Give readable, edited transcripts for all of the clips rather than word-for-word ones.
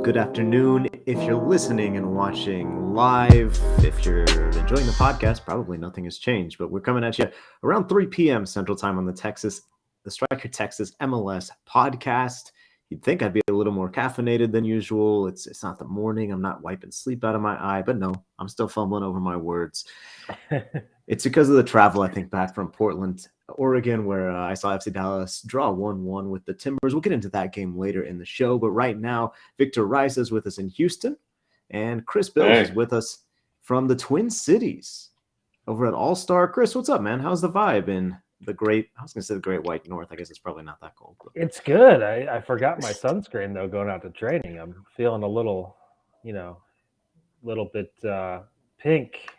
good afternoon. If you're listening and watching live, if you're enjoying the podcast, probably nothing has changed, but we're coming at you around 3 p.m. Central Time on the Striker Texas MLS podcast. You'd think I'd be a little more caffeinated than usual. It's not the morning. I'm not wiping sleep out of my eye, but no, I'm still fumbling over my words. It's because of the travel, I think, back from Portland, Oregon, where I saw FC Dallas draw 1-1 with the Timbers. We'll get into that game later in the show, but right now, Victor Araiza is with us in Houston, and Chris Bills is with us from the Twin Cities over at All-Star. Chris, what's up, man? How's the vibe in the great White North? I guess it's probably not that cold. But. It's good. I forgot my sunscreen, though, going out to training. I'm feeling a little bit pink.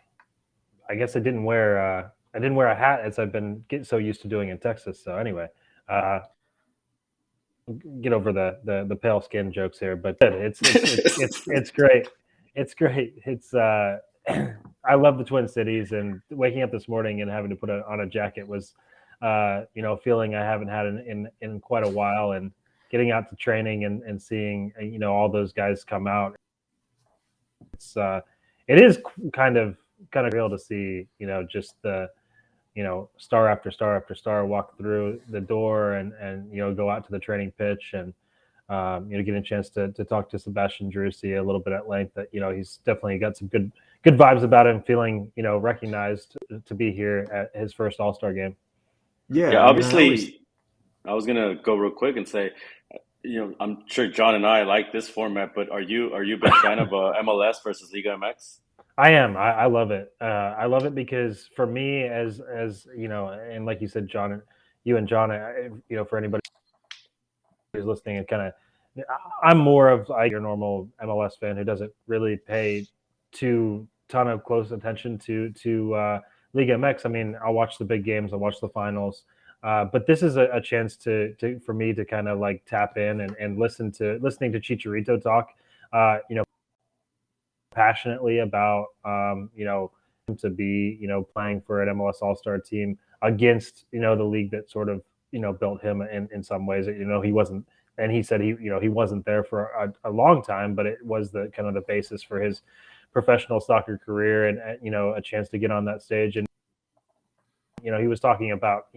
I guess I didn't wear a hat as I've been getting so used to doing in Texas. So anyway, get over the pale skin jokes here, but it's great. It's great. It's I love the Twin Cities, and waking up this morning and having to put on a jacket was feeling I haven't had in quite a while, and getting out to training and seeing all those guys come out. It is kind of real to see, just the, star after star after star walk through the door and go out to the training pitch and, getting a chance to talk to Sebastian Driussi a little bit at length. That, he's definitely got some good vibes about him, feeling, recognized to be here at his first All-Star game. Yeah, obviously, I was going to go real quick and say, I'm sure John and I like this format, but are you a big fan of MLS versus Liga MX? I am. I love it. I love it because for me, as and like you said, John, you and John, for anybody who's listening, and I'm more of like your normal MLS fan who doesn't really pay ton of close attention to Liga MX. I mean, I'll watch the big games, I'll watch the finals, but this is a chance for me to kind of like tap in and listening to Chicharito talk, passionately about to be playing for an MLS All-Star team against the league that sort of built him in some ways. He wasn't, and he said he wasn't there for a long time, but it was the kind of the basis for his professional soccer career, and a chance to get on that stage. And he was talking about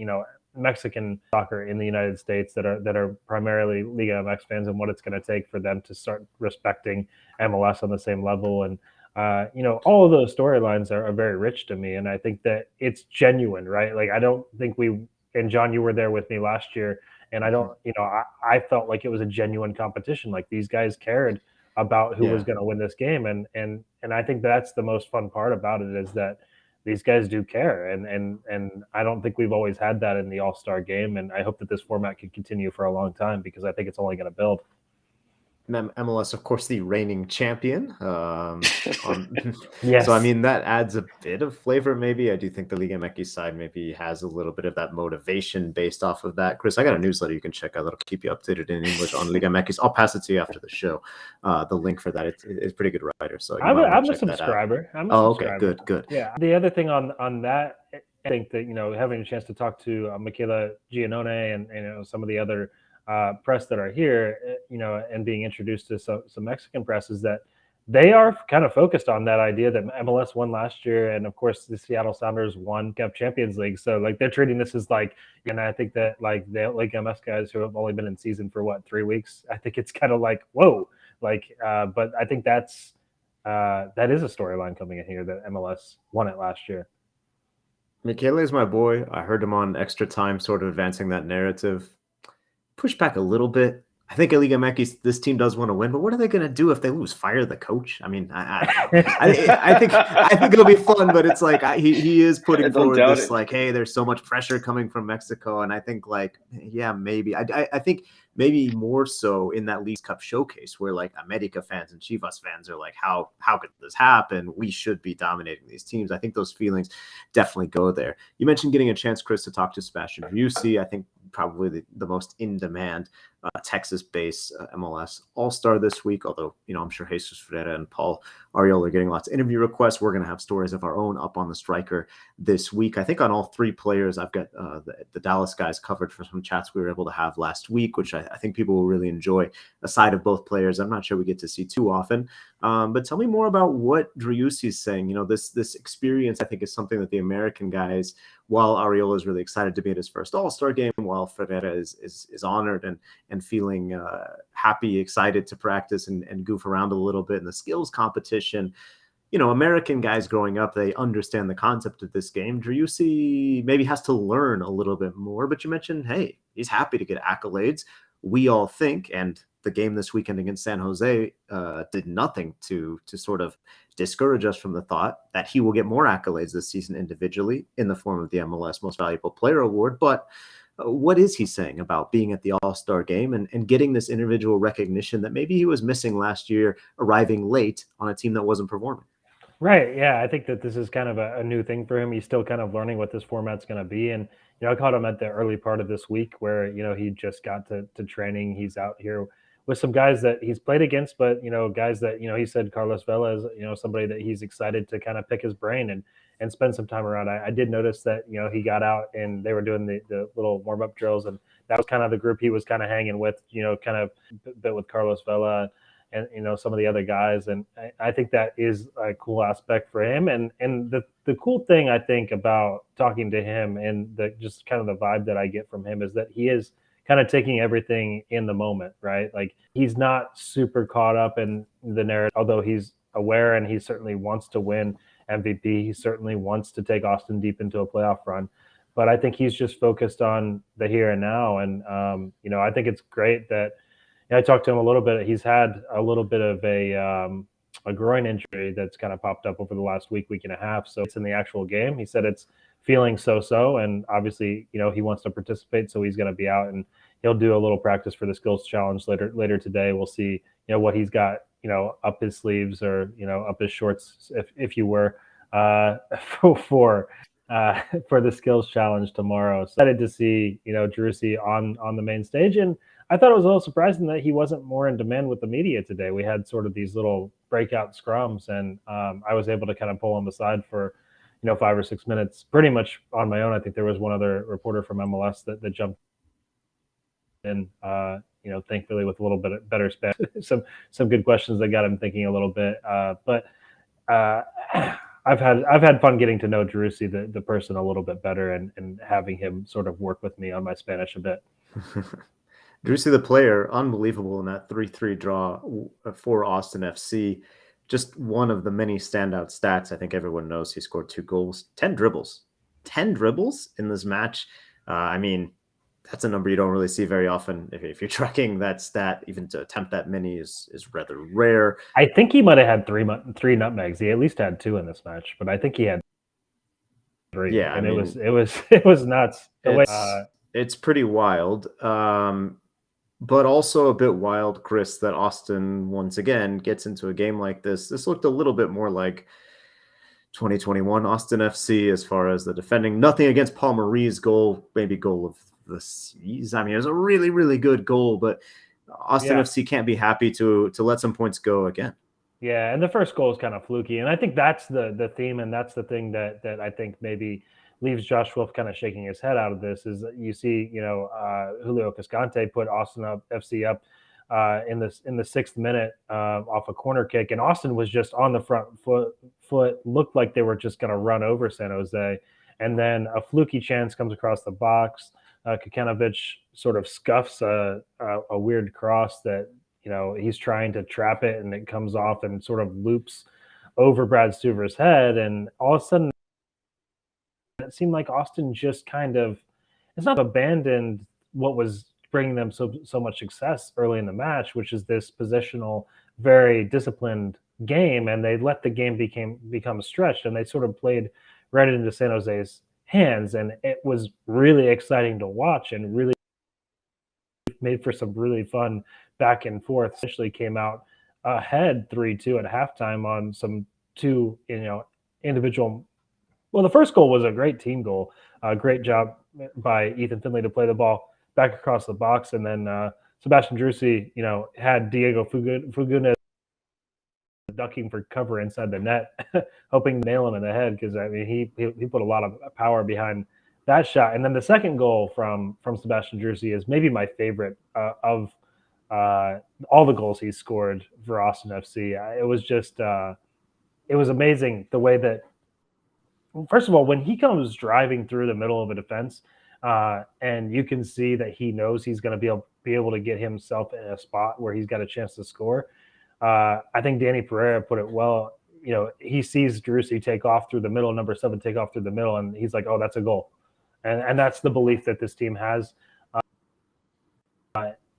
Mexican soccer in the United States that are primarily Liga MX fans, and what it's going to take for them to start respecting MLS on the same level. And all of those storylines are very rich to me, and I think that it's genuine, right? Like, I don't think and John, you were there with me last year, and I don't, I felt like it was a genuine competition. Like, these guys cared about who was going to win this game, and I think that's the most fun part about it, is that these guys do care, and I don't think we've always had that in the All-Star game, and I hope that this format can continue for a long time, because I think it's only going to build. MLS, of course, the reigning champion. Yes. So, I mean, that adds a bit of flavor, maybe. I do think the Liga MX side maybe has a little bit of that motivation based off of that. Chris, I got a newsletter you can check out that'll keep you updated in English on Liga MX. I'll pass it to you after the show. The link for that, it's pretty good writer. So I'm a subscriber. Okay, good. Yeah. The other thing on that, I think that having a chance to talk to Michaela Giannone and some of the other press that are here, and being introduced to some Mexican press, is that they are kind of focused on that idea that MLS won last year, and of course the Seattle Sounders won Champions League. So like, they're treating this as like, and I think that like the MS guys who have only been in season for 3 weeks, I think it's kind of like, whoa, like, but I think that is a storyline coming in here, that MLS won it last year. Michele is my boy. I heard him on Extra Time, sort of advancing that narrative. Push back a little bit. I think at Liga MX, this team does want to win, but what are they going to do if they lose? Fire the coach? I mean, I think it'll be fun, but it's like he is putting forward this like, hey, there's so much pressure coming from Mexico, and I think like, yeah, maybe I think maybe more so in that Leagues Cup showcase, where like America fans and Chivas fans are like, how could this happen? We should be dominating these teams. I think those feelings definitely go there. You mentioned getting a chance, Chris, to talk to Sebastian Driussi. I think probably the most in demand Texas-based MLS All-Star this week, although, I'm sure Jesus Ferreira and Paul Ariel are getting lots of interview requests. We're going to have stories of our own up on the striker this week. I think on all three players, I've got the Dallas guys covered for some chats we were able to have last week, which I think people will really enjoy. Aside of both players, I'm not sure we get to see too often. But tell me more about what Driussi is saying. This experience, I think, is something that the American guys, while Ariel is really excited to be at his first All-Star game, while Ferreira is honored and feeling happy, excited to practice and goof around a little bit in the skills competition. American guys growing up, they understand the concept of this game. Driussi maybe has to learn a little bit more, but you mentioned, hey, he's happy to get accolades. We all think, and the game this weekend against San Jose did nothing to sort of discourage us from the thought that he will get more accolades this season individually in the form of the MLS Most Valuable Player Award. But what is he saying about being at the All-Star game and getting this individual recognition that maybe he was missing last year, arriving late on a team that wasn't performing? Right. Yeah. I think that this is kind of a new thing for him. He's still kind of learning what this format's going to be. And, I caught him at the early part of this week where, he just got to training. He's out here with some guys that he's played against, but, guys that, he said Carlos Vela is, somebody that he's excited to kind of pick his brain and spend some time around. I did notice that, he got out and they were doing the little warm-up drills, and that was kind of the group he was kind of hanging with, kind of a bit with Carlos Vela and some of the other guys. And I think that is a cool aspect for him. And the cool thing I think about talking to him and the just kind of the vibe that I get from him is that he is kind of taking everything in the moment, right? Like he's not super caught up in the narrative, although he's aware and he certainly wants to win MVP. He certainly wants to take Austin deep into a playoff run. But I think he's just focused on the here and now. And, I think it's great that I talked to him a little bit. He's had a little bit of a groin injury that's kind of popped up over the last week and a half. So it's in the actual game. He said it's feeling so, and obviously, he wants to participate, so he's going to be out and he'll do a little practice for the skills challenge later today. We'll see, what he's got, up his sleeves or up his shorts, if you were, for the skills challenge tomorrow. So excited to see Driussi on the main stage. And I thought it was a little surprising that he wasn't more in demand with the media today. We had sort of these little breakout scrums, and I was able to kind of pull him aside for 5 or 6 minutes pretty much on my own. I think there was one other reporter from MLS that jumped in, thankfully with a little bit better Spanish, some good questions that got him thinking a little bit. But I've had fun getting to know Driussi, the person, a little bit better, and having him sort of work with me on my Spanish a bit. Driussi, the player, unbelievable in that 3-3 draw for Austin FC. Just one of the many standout stats. I think everyone knows he scored 2 goals, 10 dribbles. 10 dribbles in this match. That's a number you don't really see very often. If you're tracking that stat, even to attempt that many is rather rare. I think he might have had three nutmegs. He at least had 2 in this match, but I think he had 3. Yeah, and it was nuts. It's pretty wild. But also a bit wild, Chris, that Austin once again gets into a game like this. This looked a little bit more like 2021 Austin FC as far as the defending. Nothing against Paul Marie's goal, maybe goal of the season. It was a really, really good goal, but Austin FC can't be happy to let some points go again. Yeah, and the first goal is kind of fluky, and I think that's the theme, and that's the thing that I think maybe leaves Josh Wolf kind of shaking his head out of this. Is that you see, Julio Cascadia put Austin FC up in the 6th minute off a corner kick, and Austin was just on the front foot, looked like they were just going to run over San Jose, and then a fluky chance comes across the box. Kikanovic sort of scuffs a weird cross that he's trying to trap it, and it comes off and sort of loops over Brad Stuver's head, and all of a sudden it seemed like Austin just kind of, it's not abandoned what was bringing them so much success early in the match, which is this positional, very disciplined game, and they let the game become stretched, and they sort of played right into San Jose's hands, and it was really exciting to watch and really made for some really fun back and forth. Essentially came out ahead 3-2 at halftime on some 2 individual. Well, the first goal was a great team goal. Great job by Ethan Finley to play the ball back across the box, and then Sebastian Driussi, had Diego Fuguna ducking for cover inside the net, hoping to nail him in the head, because he put a lot of power behind that shot. And then the second goal from Sebastian Driussi is maybe my favorite of all the goals he scored for Austin FC. It was just it was amazing the way that, first of all, when he comes driving through the middle of a defense, and you can see that he knows he's going to be able to get himself in a spot where he's got a chance to score. I think Danny Pereira put it well. He sees Driussi take off through the middle, number 7 take off through the middle, and he's like, "Oh, that's a goal," and that's the belief that this team has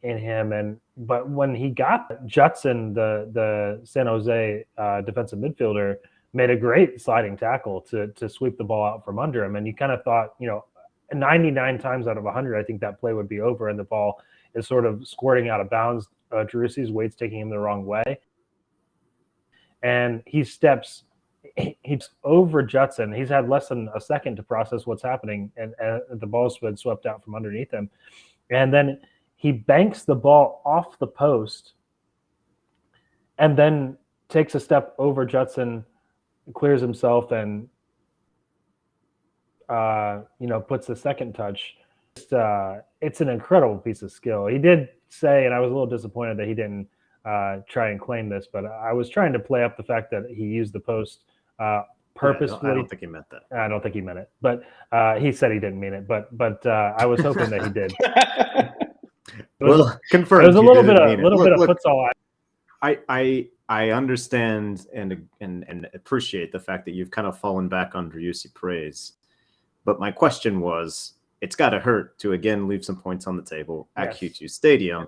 in him. But when he got Judson, the San Jose defensive midfielder, made a great sliding tackle to sweep the ball out from under him, and you kind of thought, 99 times out of 100, I think that play would be over, and the ball is sort of squirting out of bounds. Driussi's weight's taking him the wrong way, and he steps over Judson. He's had less than a second to process what's happening, and the ball's been swept out from underneath him, and then he banks the ball off the post, and then takes a step over Judson, clears himself, and puts the second touch. It's an incredible piece of skill. He did say, and I was a little disappointed that he didn't try and claim this, but I was trying to play up the fact that he used the post purposefully. Yeah, I don't think he meant that. I don't think he meant it, but he said he didn't mean it. But I was hoping that he did. Confirmed. It was a little bit of futsal. I understand and appreciate the fact that you've kind of fallen back on Driussi praise, but my question was, it's got to hurt to again leave some points on the table at Q2 Stadium.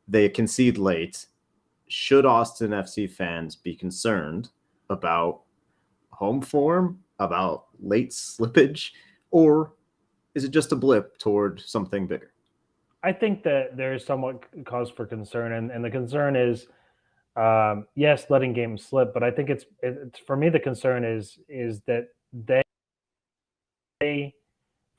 They concede late. Should Austin FC fans be concerned about home form, about late slippage, or is it just a blip toward something bigger? I think that there is somewhat cause for concern, and the concern is, yes, letting games slip, but I think it's for me, the concern is that they,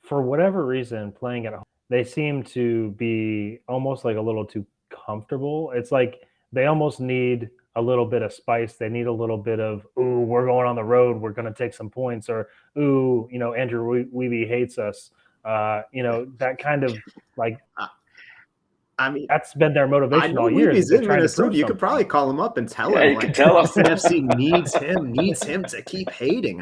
for whatever reason, playing at home, they seem to be almost like a little too comfortable. It's like they almost need a little bit of spice. They need a little bit of, ooh, we're going on the road, we're going to take some points, or ooh, Andrew Weeby hates us. That kind of like, that's been their motivation all year. He's in Minnesota. You could probably call him up and tell him. You could tell Austin FC needs him to keep hating.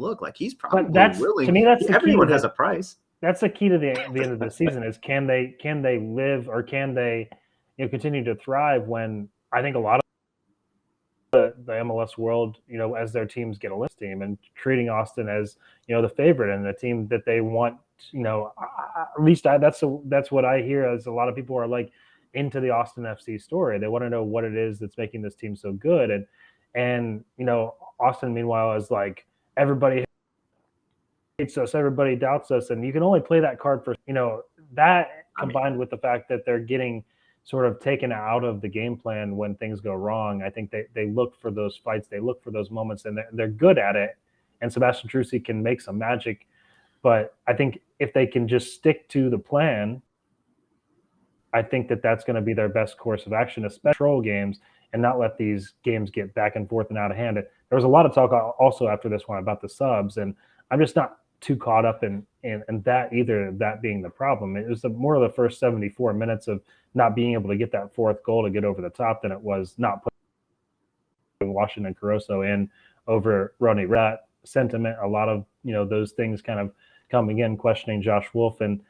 Look, like he's probably willing. To me, that's everyone has a price. That's the key to the end of the season is can they live, or can they continue to thrive when I think a lot of the MLS world, as their teams get a list team and treating Austin as, the favorite and the team that they want, at least that's what I hear, as a lot of people are like into the Austin FC story. They want to know what it is that's making this team so good. And Austin, meanwhile, is like, everybody hates us, everybody doubts us. And you can only play that card for, that combined with the fact that they're getting sort of taken out of the game plan when things go wrong. I think they look for those fights, they look for those moments, and they're good at it. And Sebastian Driussi can make some magic, but I think if they can just stick to the plan, I think that's going to be their best course of action, especially control games, and not let these games get back and forth and out of hand. There was a lot of talk also after this one about the subs, and I'm just not too caught up in that either, that being the problem. It was more of the first 74 minutes of not being able to get that fourth goal to get over the top than it was not putting Washington Caruso in over Ronnie. That sentiment, a lot of those things kind of coming in, questioning Josh Wolf, and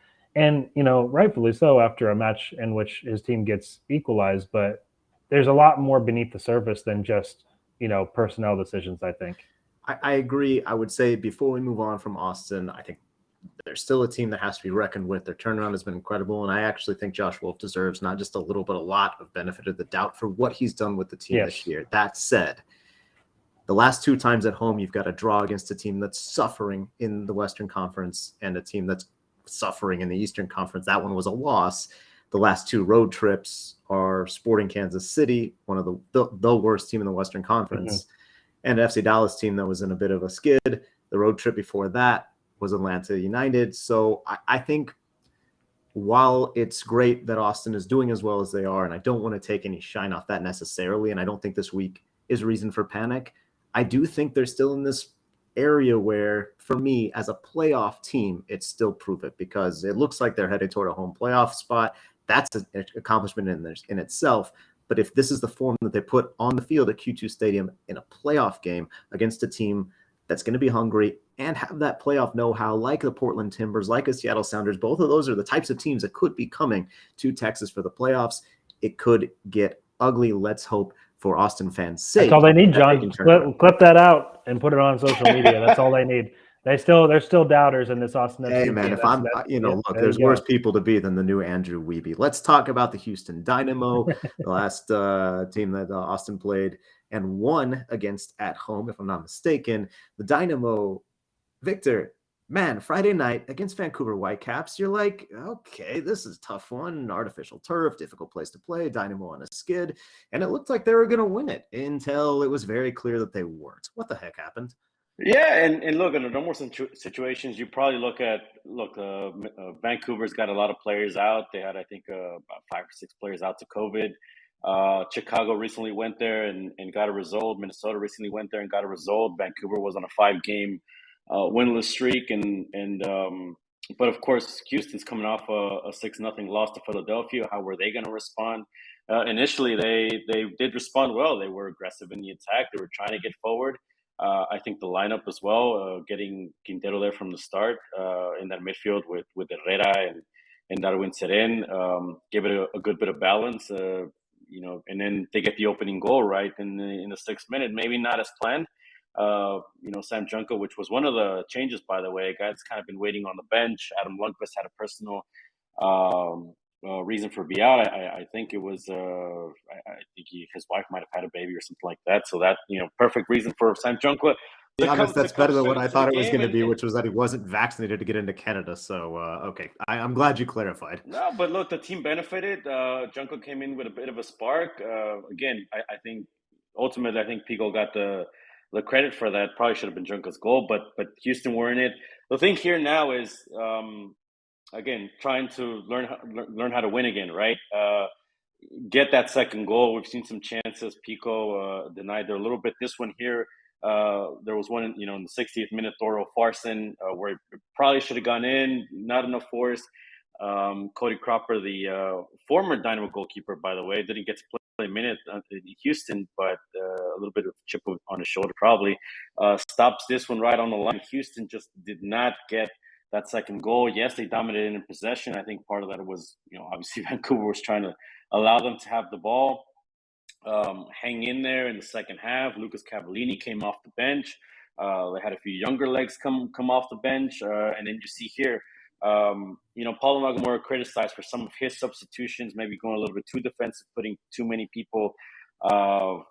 rightfully so after a match in which his team gets equalized. But there's a lot more beneath the surface than just personnel decisions, I think. I agree. I would say before we move on from Austin, I think there's still a team that has to be reckoned with. Their turnaround has been incredible, and I actually think Josh Wolf deserves not just a little, but a lot of benefit of the doubt for what he's done with the team this year. That said, the last 2 times at home, you've got a draw against a team that's suffering in the Western Conference and a team that's suffering in the Eastern Conference. That one was a loss. The last 2 road trips are Sporting Kansas City, one of the worst team in the Western Conference, and an FC Dallas team that was in a bit of a skid. The road trip before that was Atlanta United. So I think while it's great that Austin is doing as well as they are, and I don't want to take any shine off that necessarily, and I don't think this week is reason for panic, I do think they're still in this area where, for me, as a playoff team, it's still prove it, because it looks like they're headed toward a home playoff spot. That's an accomplishment in itself. But if this is the form that they put on the field at Q2 Stadium in a playoff game against a team that's going to be hungry and have that playoff know-how, like the Portland Timbers, like the Seattle Sounders, both of those are the types of teams that could be coming to Texas for the playoffs. It could get ugly. Let's hope for Austin fans' sake. That's all they need, John. Clip that out and put it on social media. That's all they need. They're still doubters in this Austin FC. Hey man, if I'm, look, there's worse people to be than the new Andrew Wiebe. Let's talk about the Houston Dynamo, the last team that Austin played and won against at home, if I'm not mistaken. The Dynamo, Victor, man, Friday night against Vancouver Whitecaps, you're like, okay, this is a tough one. Artificial turf, difficult place to play, Dynamo on a skid. And it looked like they were going to win it until it was very clear that they weren't. What the heck happened? Yeah, and look, in the normal situations, you probably Vancouver's got a lot of players out. They had, I think, about 5 or 6 players out to COVID. Chicago recently went there and got a result. Minnesota recently went there and got a result. Vancouver was on a 5-game winless streak, but of course, Houston's coming off a 6-0 loss to Philadelphia. How were they going to respond? Initially, they did respond well. They were aggressive in the attack. They were trying to get forward. I think the lineup as well, getting Quintero there from the start in that midfield with Herrera and Darwin Seren, gave it a good bit of balance. And then they get the opening goal right in the 6th minute. Maybe not as planned. Sam Junko, which was one of the changes, by the way, a guy that's kind of been waiting on the bench. Adam Lundqvist had a personal reason for be out. I think it was I think his wife might have had a baby or something like that. So that, perfect reason for Sam Junko. Be honest, that's better than what I thought it was going to be, which was that he wasn't vaccinated to get into Canada. So, okay, I'm glad you clarified. No, but look, the team benefited. Junko came in with a bit of a spark. Again, I think ultimately, I think Pico got the credit for that. Probably should have been Junko's goal, but Houston were in it. The thing here now is, again, trying to learn how to win again, right? Get that second goal. We've seen some chances. Pico denied there a little bit. This one here, there was one, in the 60th minute, Thoro Farson, where it probably should have gone in. Not enough force. Cody Cropper, the former Dynamo goalkeeper, by the way, didn't get to play a minute in Houston, but a little bit of chip on his shoulder probably stops this one right on the line. Houston just did not get that second goal. Yes, they dominated in possession. I think part of that was, obviously Vancouver was trying to allow them to have the ball, hang in there in the second half. Lucas Cavallini came off the bench. They had a few younger legs come off the bench, and then you see here, Paulo Nagamura criticized for some of his substitutions, maybe going a little bit too defensive, putting too many people, on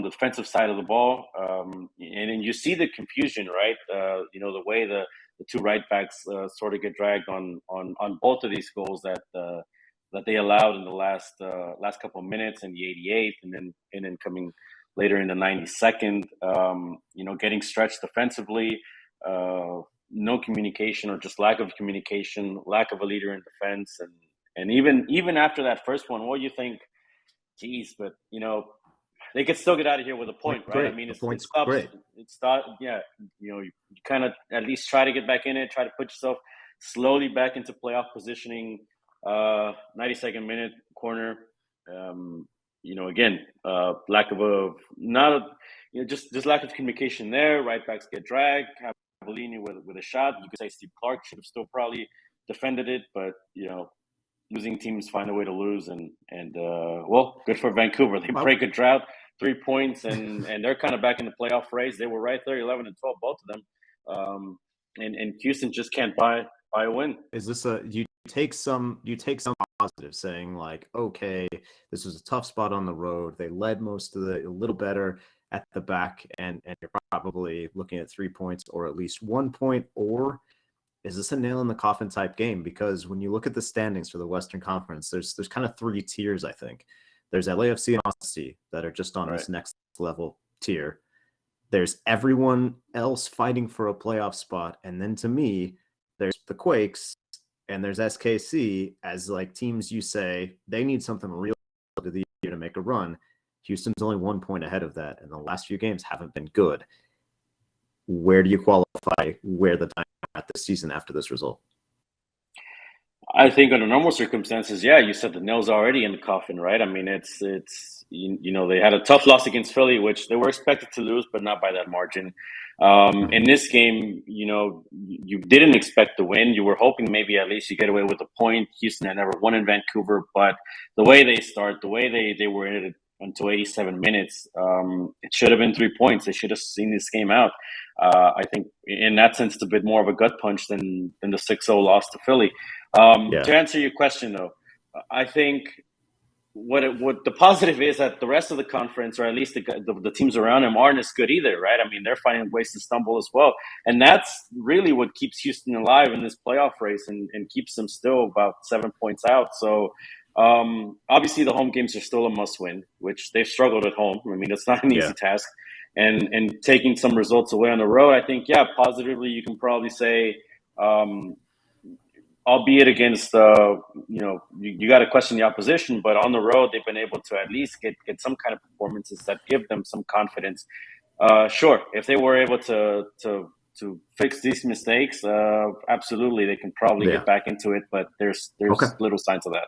the defensive side of the ball. And then you see the confusion, right? The way the 2 right backs sort of get dragged on both of these goals that they allowed in the last couple of minutes in the 88th, and then coming later in the 92nd. Getting stretched defensively. No communication, or just lack of communication, lack of a leader in defense, and even after that first one, what do you think? Geez, but they could still get out of here with a point, right? Great. I mean, it's great. Yeah, you kind of at least try to get back in it, try to put yourself slowly back into playoff positioning. 92nd minute corner. Again, lack of just lack of communication there. Right backs get dragged. Cavallini with a shot. You could say Steve Clark should have still probably defended it, but losing teams find a way to lose, and well, good for Vancouver. They break a drought, 3 points, and they're kind of back in the playoff race. They were right there, 11 and 12, both of them. And Houston just can't buy a win. Is this you take some positive, saying like, okay, this was a tough spot on the road. They led most of a little better at the back, and you're probably looking at 3 points or at least 1 point, or is this a nail in the coffin type game? Because when you look at the standings for the Western Conference, there's kind of 3 tiers, I think. There's LAFC and Austin that are just on this next level tier. There's everyone else fighting for a playoff spot, and then to me, there's the Quakes and there's SKC as like teams you say they need something real to the year to make a run. Houston's only 1 point ahead of that, and the last few games haven't been good. Where do you qualify where the Dynamo are at this season after this result? I think under normal circumstances, yeah, you said the nail's already in the coffin, right? I mean, it's you know, they had a tough loss against Philly, which they were expected to lose, but not by that margin. In this game, you know, you didn't expect the win. You were hoping maybe at least you get away with a point. Houston had never won in Vancouver, but the way they start, the way they were in it until 87 minutes, it should have been 3 points. They should have seen this game out. I think in that sense, it's a bit more of a gut punch than the 6-0 loss to Philly. To answer your question, though, I think what the positive is that the rest of the conference, or at least the teams around them, aren't as good either, right? I mean, they're finding ways to stumble as well, and that's really what keeps Houston alive in this playoff race and keeps them still about 7 points out. So obviously, the home games are still a must-win, which they've struggled at home. I mean, it's not an easy task, and taking some results away on the road, I think, positively, you can probably say. Albeit against, you got to question the opposition, but on the road, they've been able to at least get some kind of performances that give them some confidence. Sure, if they were able to fix these mistakes, absolutely, they can probably get back into it, but there's little signs of that.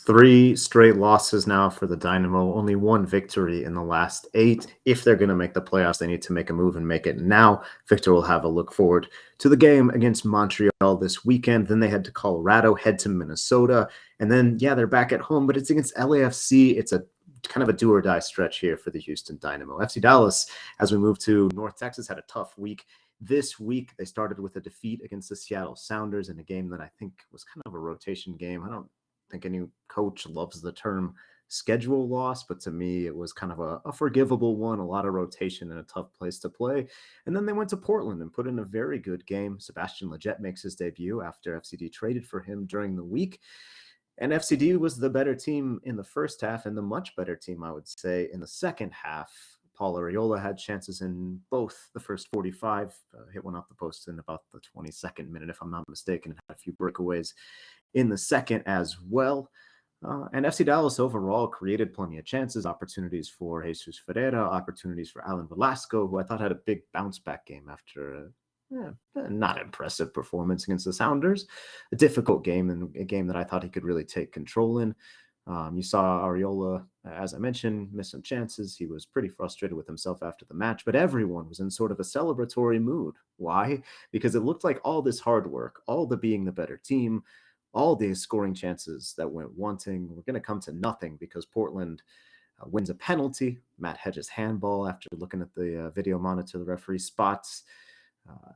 3 straight losses now for the Dynamo, only 1 victory in the last 8. If they're going to make the playoffs, they need to make a move and make it now. Victor will have a look forward to the game against Montreal this weekend. Then they head to Colorado, head to Minnesota, and then, they're back at home, but it's against LAFC. It's a kind of a do-or-die stretch here for the Houston Dynamo. FC Dallas, as we move to North Texas, had a tough week. This week, they started with a defeat against the Seattle Sounders in a game that I think was kind of a rotation game. I don't think any coach loves the term schedule loss, but to me, it was kind of a forgivable one, a lot of rotation and a tough place to play. And then they went to Portland and put in a very good game. Sebastian Lletget makes his debut after FCD traded for him during the week. And FCD was the better team in the first half and the much better team, I would say, in the second half. Paul Arriola had chances in both the first 45, hit one off the post in about the 22nd minute, if I'm not mistaken, and had a few breakaways in the second as well. And FC Dallas overall created plenty of chances, opportunities for Jesus Ferreira, opportunities for Alan Velasco, who I thought had a big bounce-back game after a not impressive performance against the Sounders. A difficult game, and a game that I thought he could really take control in. You saw Arriola, as I mentioned, miss some chances. He was pretty frustrated with himself after the match, but everyone was in sort of a celebratory mood. Why? Because it looked like all this hard work, all the being the better team, all these scoring chances that went wanting were going to come to nothing because Portland wins a penalty. Matt Hedges handball after looking at the video monitor, the referee spots.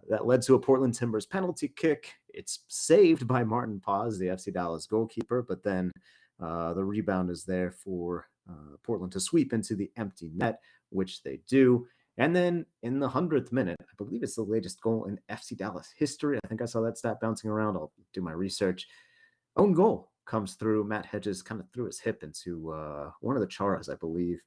That led to a Portland Timbers penalty kick. It's saved by Martin Paz, the FC Dallas goalkeeper, but then the rebound is there for Portland to sweep into the empty net, which they do. And then in the 100th minute, I believe it's the latest goal in FC Dallas history. I think I saw that stat bouncing around. I'll do my research. Own goal comes through. Matt Hedges kind of threw his hip into one of the Charas, I believe.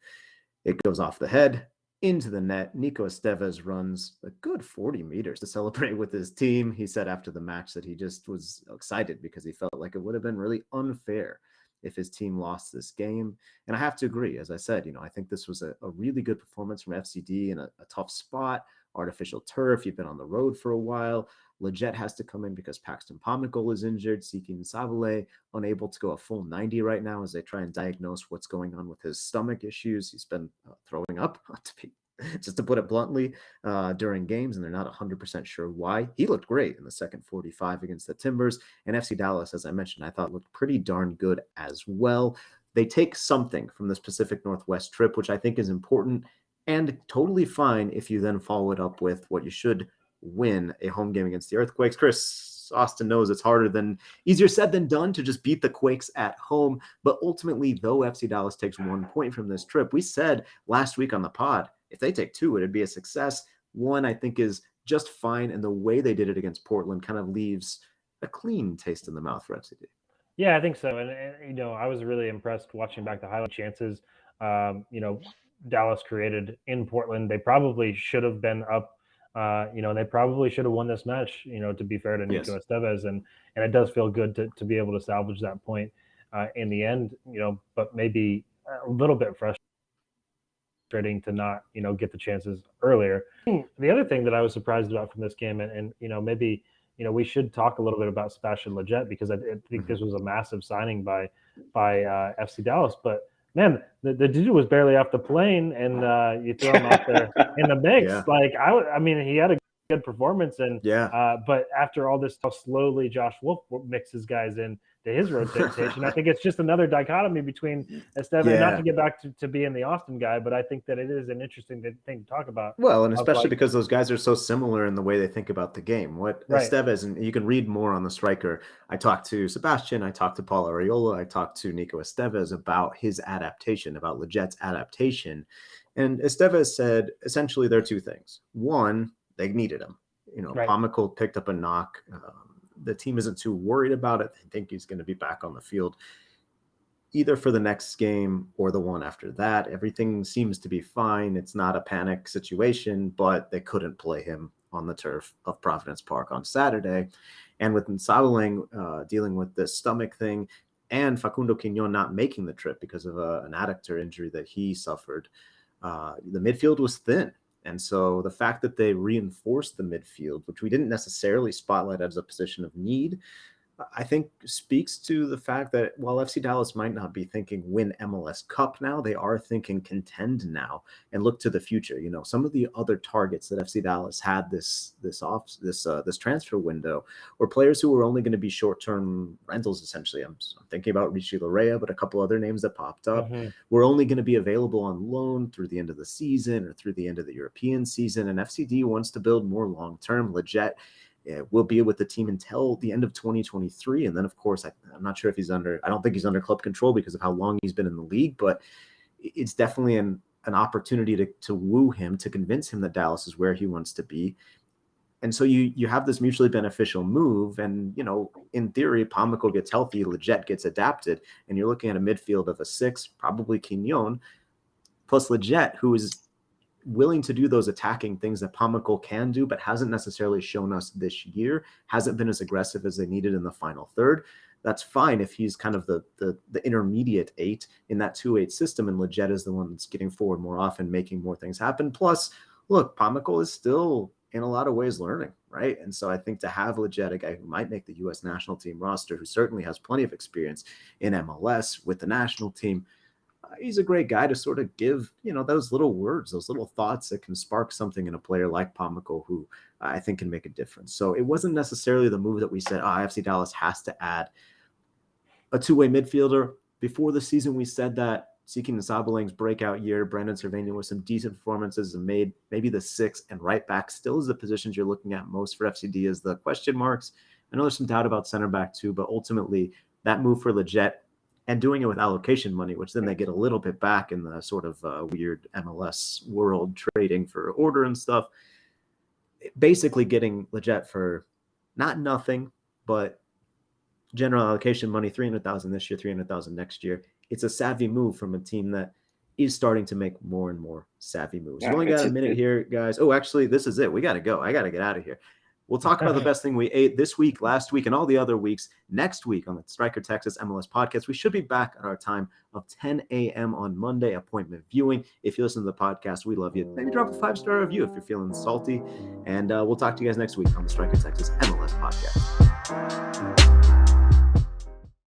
It goes off the head into the net. Nico Estevez runs a good 40 meters to celebrate with his team. He said after the match that he just was excited because he felt like it would have been really unfair if his team lost this game. And I have to agree, as I said, I think this was a really good performance from FCD in a tough spot, artificial turf. You've been on the road for a while. Lletget has to come in because Paxton Pomykal is injured. Siki Nsavale unable to go a full 90 right now as they try and diagnose what's going on with his stomach issues. He's been throwing up, just to put it bluntly, during games, and they're not 100% sure why. He looked great in the second 45 against the Timbers, and FC Dallas, as I mentioned, I thought looked pretty darn good as well. They take something from this Pacific Northwest trip, which I think is important and totally fine if you then follow it up with what you should win, a home game against the Earthquakes. Chris Austin knows it's easier said than done to just beat the Quakes at home. But ultimately, though FC Dallas takes 1 point from this trip, we said last week on the pod, if they take 2, it'd be a success. 1, I think, is just fine. And the way they did it against Portland kind of leaves a clean taste in the mouth for FCD. Yeah, I think so. And I was really impressed watching back the highlight chances. Dallas created in Portland. They probably should have been up And they probably should have won this match, to be fair to Nico Estevez. And it does feel good to be able to salvage that point in the end, but maybe a little bit frustrating to not, get the chances earlier. The other thing that I was surprised about from this game, and maybe, we should talk a little bit about Sebastian Lletget, because I think this was a massive signing by FC Dallas. But man, the dude was barely off the plane, and you throw him out there in the mix. Yeah. Like I mean, he had a good performance, and but after all this, how slowly Josh Wolf mixes guys in to his rotation, I think it's just another dichotomy between Estevez. Not to get back to being the Austin guy, but I think that it is an interesting thing to talk about. Well, and especially because those guys are so similar in the way they think about the game. Estevez, and you can read more on the striker. I talked to Sebastian, I talked to Paul Arriola, I talked to Nico Estevez about his adaptation, about Lletget's adaptation. And Estevez said, essentially, there are two things. One, they needed him. Pomykal picked up a knock. The team isn't too worried about it. They think he's going to be back on the field either for the next game or the one after that. Everything seems to be fine. It's not a panic situation, but they couldn't play him on the turf of Providence Park on Saturday. And with Nsabeling dealing with this stomach thing, and Facundo Quignon not making the trip because of an adductor injury that he suffered, the midfield was thin. And so the fact that they reinforced the midfield, which we didn't necessarily spotlight as a position of need, I think speaks to the fact that while FC Dallas might not be thinking win MLS Cup now, they are thinking contend now and look to the future. Some of the other targets that FC Dallas had this transfer window were players who were only going to be short-term rentals, essentially. I'm thinking about Richie Larea, but a couple other names that popped up were only going to be available on loan through the end of the season or through the end of the European season. And FCD wants to build more long-term. Lletget will be with the team until the end of 2023. And then, of course, I'm not sure if I don't think he's under club control because of how long he's been in the league, but it's definitely an opportunity to woo him, to convince him that Dallas is where he wants to be. And so you have this mutually beneficial move. And, in theory, Pomykal gets healthy, Lletget gets adapted, and you're looking at a midfield of a 6, probably Quignon, plus Lletget, who is willing to do those attacking things that Pomykal can do, but hasn't necessarily shown us this year, hasn't been as aggressive as they needed in the final third. That's fine if he's kind of the intermediate 8 in that 2-8 system, and Lletget is the one that's getting forward more often, making more things happen. Plus, look, Pomykal is still in a lot of ways learning, right? And so I think to have Lletget, a guy who might make the U.S. national team roster, who certainly has plenty of experience in MLS with the national team, he's a great guy to sort of give, those little words, those little thoughts that can spark something in a player like Pomykal, who I think can make a difference. So it wasn't necessarily the move that we said, FC Dallas has to add a 2-way midfielder. Before the season, we said that seeking Nsabeling's breakout year, Brandon Cervania with some decent performances and made maybe the 6 and right back still is the positions you're looking at most for FCD as the question marks. I know there's some doubt about center back too, but ultimately that move for Lletget, and doing it with allocation money, which then they get a little bit back in the sort of weird MLS world trading for order and stuff. Basically getting Lletget for not nothing, but general allocation money, $300,000 this year, $300,000 next year. It's a savvy move from a team that is starting to make more and more savvy moves. We've only got a minute here, guys. Oh, actually, this is it. We got to go. I got to get out of here. We'll talk about the best thing we ate this week, last week, and all the other weeks next week on the Striker Texas MLS podcast. We should be back at our time of 10 a.m. on Monday, appointment viewing. If you listen to the podcast, we love you. Maybe drop a 5-star review if you're feeling salty. And we'll talk to you guys next week on the Striker Texas MLS podcast.